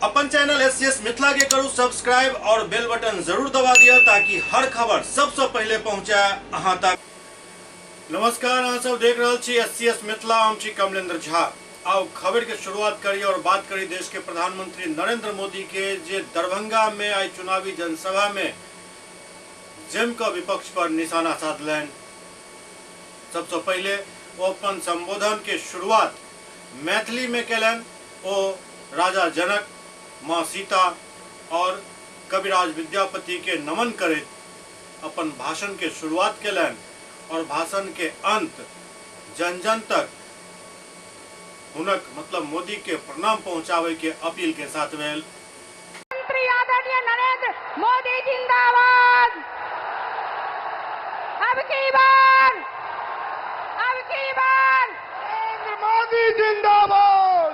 अपन channel SCS Mithila के करू subscribe और बेल बटन जरूर दबा दिया ताकि हर खबर सबसे पहले पहुंचा अहां तक। नमस्कार, अहां सब देख रहल छी एससीएस मिथिला। हम छी कमलेंद्र झा। आओ खबर के शुरुआत करी और बात करी देश के प्रधानमंत्री नरेंद्र मोदी के, जे दरभंगा में आई चुनावी जनसभा में जम के विपक्ष पर निशाना साधलन। सबसे पहले वो अपन संबोधन के शुरुआत मैथिली में कैलन। ओ राजा जनक, माँ सीता और कविराज विद्यापति के नमन करत अपन भाषण के शुरुआत कैलन और भाषण के अंत जन जन तक हुनक मतलब मोदी के प्रणाम पहुंचावे के अपील के साथ भेल। मंत्री आदरणीय नरेंद्र मोदी जिंदाबाद। अब की बार नरेंद्र मोदी जिंदाबाद।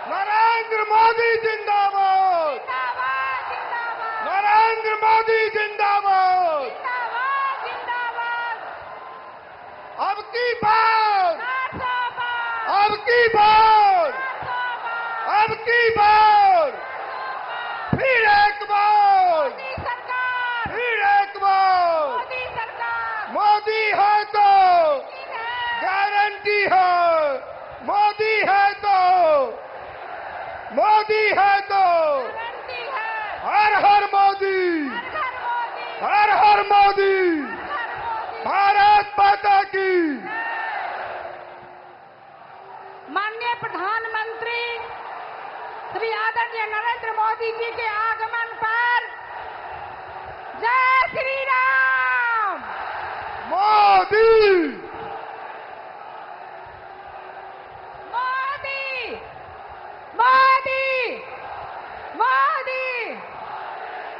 नरेंद्र मोदी जिंदाबाद। नरेंद्र मोदी जिंदाबाद। अब की बार फिर एक बार मोदी है तो गारंटी है। मोदी है तो हर हर मोदी, हर हर मोदी, भारत माता की। माननीय प्रधानमंत्री श्री आदरणीय नरेंद्र मोदी जी के आगमन पर जय श्री राम। मोदी मोदी मोदी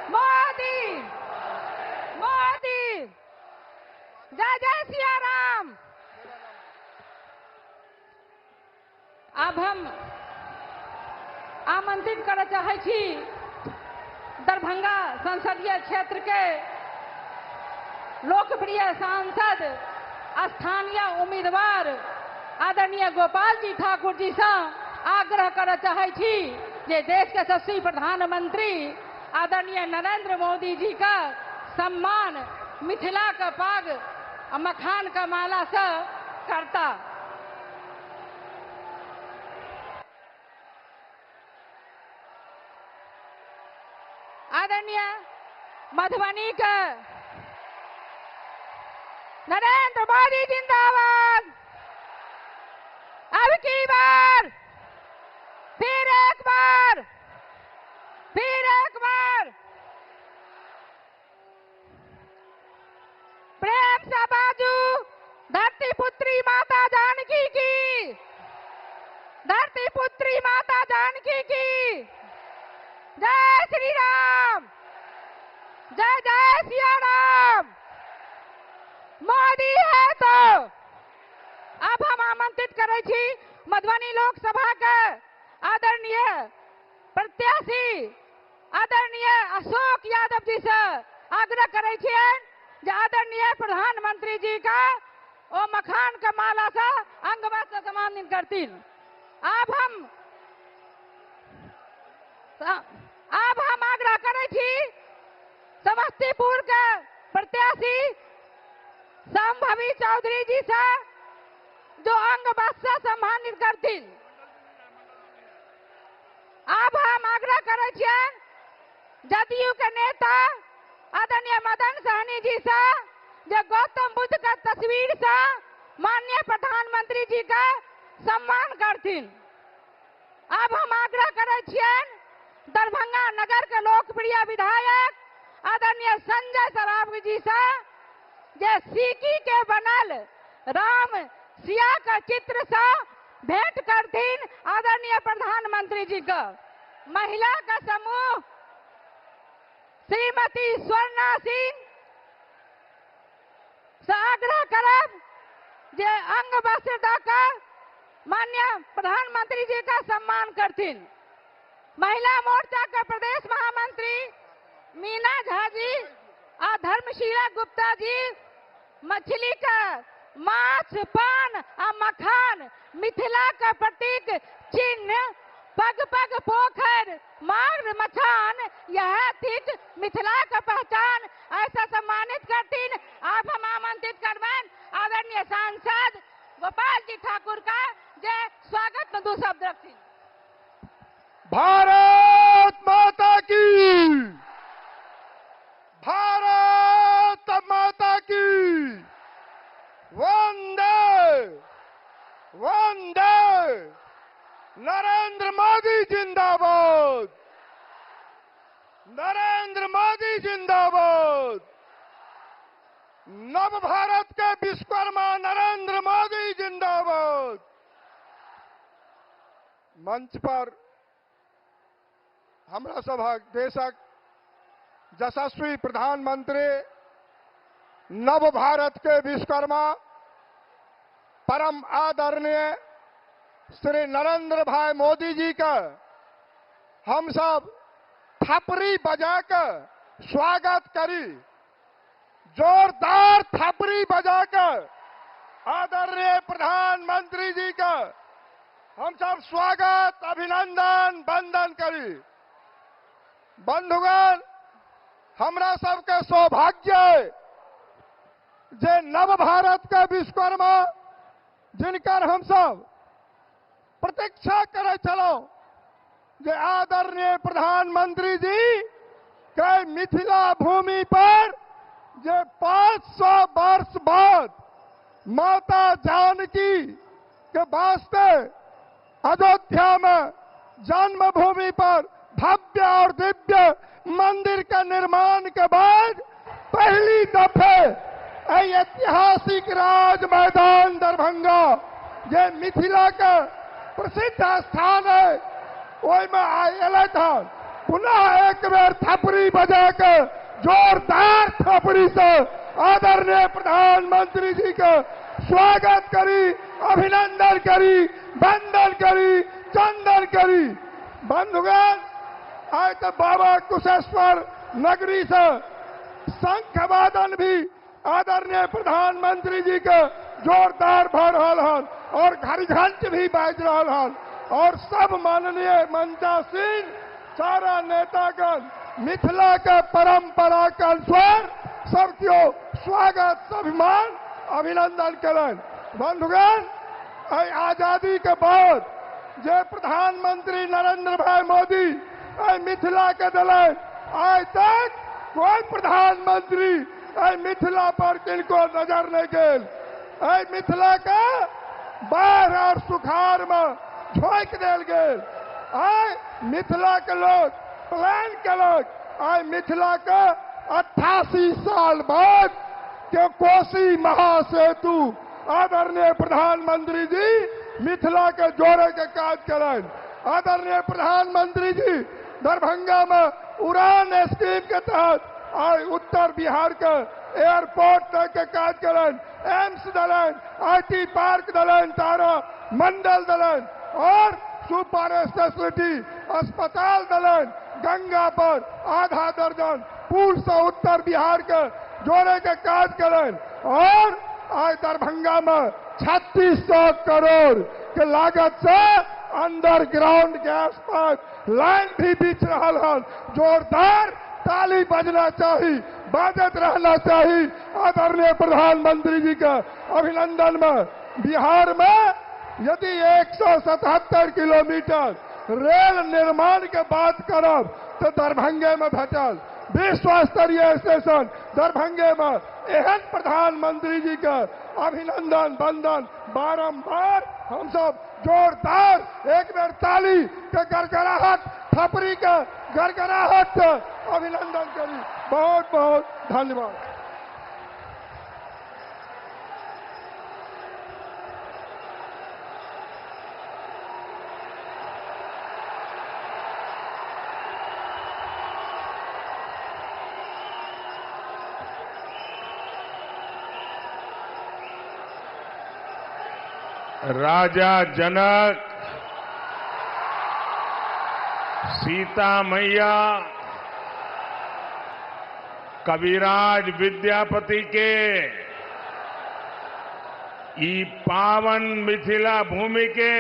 मोदी मोदी, जय जय सिया राम। अब हम आमंत्रित कर चाहे छी दरभंगा संसदीय क्षेत्र के लोकप्रिय सांसद स्थानीय उम्मीदवार आदरणीय गोपाल जी ठाकुर जी से आग्रह कर चाहे छी जे देश के यशस्वी प्रधानमंत्री आदरणीय नरेंद्र मोदी जी का सम्मान मिथिला का पाग मखान का माला से करता। आदरणीय मधुबनी का नरेंद्र मोदी जिंदाबाद। अब की बार फिर एक बार प्रेम से बाजू धरती पुत्री माता जानकी की, धरती पुत्री माता जानकी की। जय श्री राम, जय जय सिया राम। मोदी है तो अब हम आमंत्रित करे छी मधुबनी लोकसभा के आदरणीय प्रत्याशी आदरणीय अशोक यादव जी से आग्रह करे छिए जे आदरणीय प्रधानमंत्री जी का ओ मखान का माला से अंगवस्त्र से सम्मानित करतीन। अब हम आग्रह करे छी समस्तीपुर के प्रत्याशी संभवी चौधरी जी से जो अंगवस्त्र से सम्मानित करतीन। अब हम आग्रह करे छिए जदयू के नेता आदरणीय मदन सहनी जी से जो गौतम बुद्ध का तस्वीर से माननीय प्रधानमंत्री जी का सम्मान करतीन। अब हम आग्रह करे छिए दरभंगा नगर के लोकप्रिय विधायक आदरणीय संजय सरावगी जी से जे सीकी के बनल राम सिया का चित्र से भेंट करतीन आदरणीय प्रधानमंत्री जी का। महिला का समूह श्रीमती स्वर्णा सिंह से आग्रह करब जे अंग वस्त्र देकर माननीय प्रधानमंत्री जी का सम्मान करतीन। महिला मोर्चा के प्रदेश महामंत्री मीना झा जी और धर्मशीला गुप्ता जी मछली का माछ, पान और मखान मिथिला का प्रतीक चिन्ह पग पग पोखर मार्ग मचान, यह थिक मिथिला का पहचान। ऐसा सम्मानित करतीन आप हम आमंत्रित करबैन आदरणीय सांसद गोपाल जी ठाकुर का जय स्वागत में दो शब्द रखती। भारत माता की, भारत माता की, वंदे वंदे, नरेंद्र मोदी जिंदाबाद, नरेंद्र मोदी जिंदाबाद, नव भारत के विश्वकर्मा नरेंद्र मोदी जिंदाबाद। मंच पर हमरा सभक देशक यशस्वी प्रधानमंत्री, नव भारत के विश्वकर्मा परम आदरणीय श्री नरेंद्र भाई मोदी जी का हम सब थपरी बजाकर स्वागत करी, जोरदार थपरी बजाकर आदरणीय प्रधानमंत्री जी का हम सब स्वागत अभिनंदन वंदन करी। बंधुगण, हमरा सबके सौभाग्य है जे नव भारत का विश्वकर्मा जिनकर हम सब प्रतीक्षा करे चलो, जे आदरणीय प्रधानमंत्री जी के मिथिला भूमि पर जे 500 वर्ष बाद माता जानकी के वास्ते अयोध्या में जन्मभूमि पर भव्य और दिव्य मंदिर का निर्माण के बाद पहली दफे ऐतिहासिक राज मैदान दरभंगा जे मिथिला का प्रसिद्ध स्थान है ओहि में आयल था। पुनः एक बेर थपरी बजाकर जोरदार थपरी से आदरणीय प्रधानमंत्री जी का स्वागत करी, अभिनंदन करी, वंदन करी, चंदन करी। बंधुगण, आज तो बाबा कुशेश्वर नगरी से शंख वादन भी आदरणीय प्रधानमंत्री जी के जोरदार भर रहा है और घड़ी घंट भी बाज रहा है और सब माननीय मंचासीन सारा नेतागण मिथिला के परंपरा के अनुसार सबको स्वागत स्वाभिमान अभिनंदन करें। बंधुगण, आजादी के बाद जे प्रधानमंत्री नरेंद्र भाई मोदी मिथिला के दिलन, आज तक कोई प्रधानमंत्री मिथिला पर किनको नजर नहीं गए। मिथिला का बाढ़ और सुखाड़ में झोंक दिल गए। मिथिला के लोग प्लान कलक मिथिला का 88 साल बाद के कोसी महासेतु आदरणीय प्रधानमंत्री जी मिथिला के जोड़े के काज करें। आदरणीय प्रधानमंत्री जी दरभंगा में उड़ान स्कीम के तहत उत्तर बिहार के एयरपोर्ट तक के काज करें, एम्स दलन, IT पार्क दलन, तारा मंडल दलन और सुपर स्पेशलिटी अस्पताल दलन, गंगा पर आधा दर्जन पुल से उत्तर बिहार के जोड़े के काज करें और आज दरभंगा में 3600 करोड़ के लागत से अंडरग्राउंड गैस पाइप लाइन भी बिछ रहा है। जोरदार ताली बजना चाहिए, बाजत रहना चाहिए आदरणीय प्रधानमंत्री जी का अभिनंदन में। बिहार में यदि 177 किलोमीटर रेल निर्माण के बात करब तो दरभंगे में भेटल विश्व स्तरीय स्टेशन दरभंगे में। एहन प्रधानमंत्री जी का अभिनंदन वंदन बारंबार हम सब जोरदार एक बेर ताली के गड़गड़ाहट, थपरी के गड़गड़ाहट अभिनंदन करी। बहुत बहुत धन्यवाद। राजा जनक, सीता मैया, कविराज विद्यापति के ई पावन मिथिला भूमि के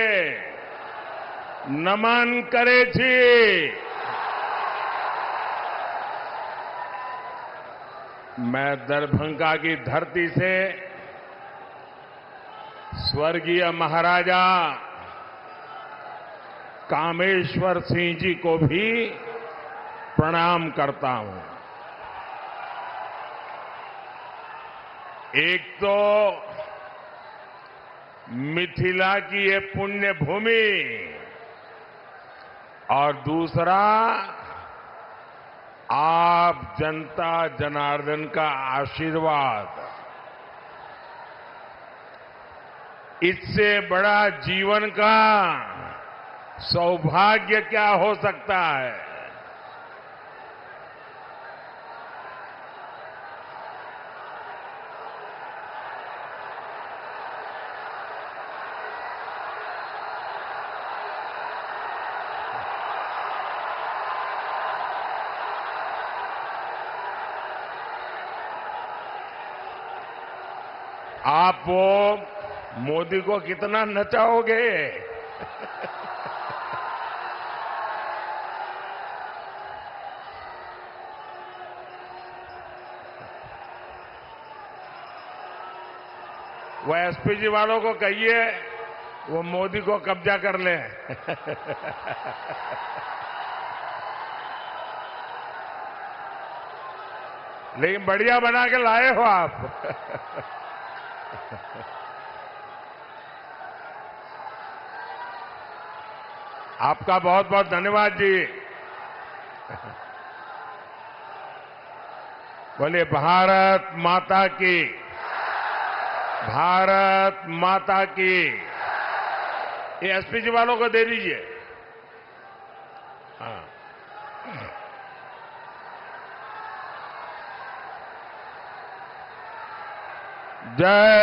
નમન કરે છે. मैं दरभंगा की धरती से स्वर्गीय महाराजा कामेश्वर सिंह जी को भी प्रणाम करता हूं. एक तो मिथिला की ये पुण्य भूमि और दूसरा आप जनता जनार्दन का आशीर्वाद. इससे बड़ा जीवन का सौभाग्य क्या हो सकता है. आप वो मोदी को कितना नचाओगे. वो एसपीजी वालों को कहिए वो मोदी को कब्जा कर ले. लेकिन बढ़िया बना के लाए हो आप. आपका बहुत बहुत धन्यवाद जी. बोलिए भारत माता की. भारत माता की. ये एसपीजी वालों को दे दीजिए. हाँ. जय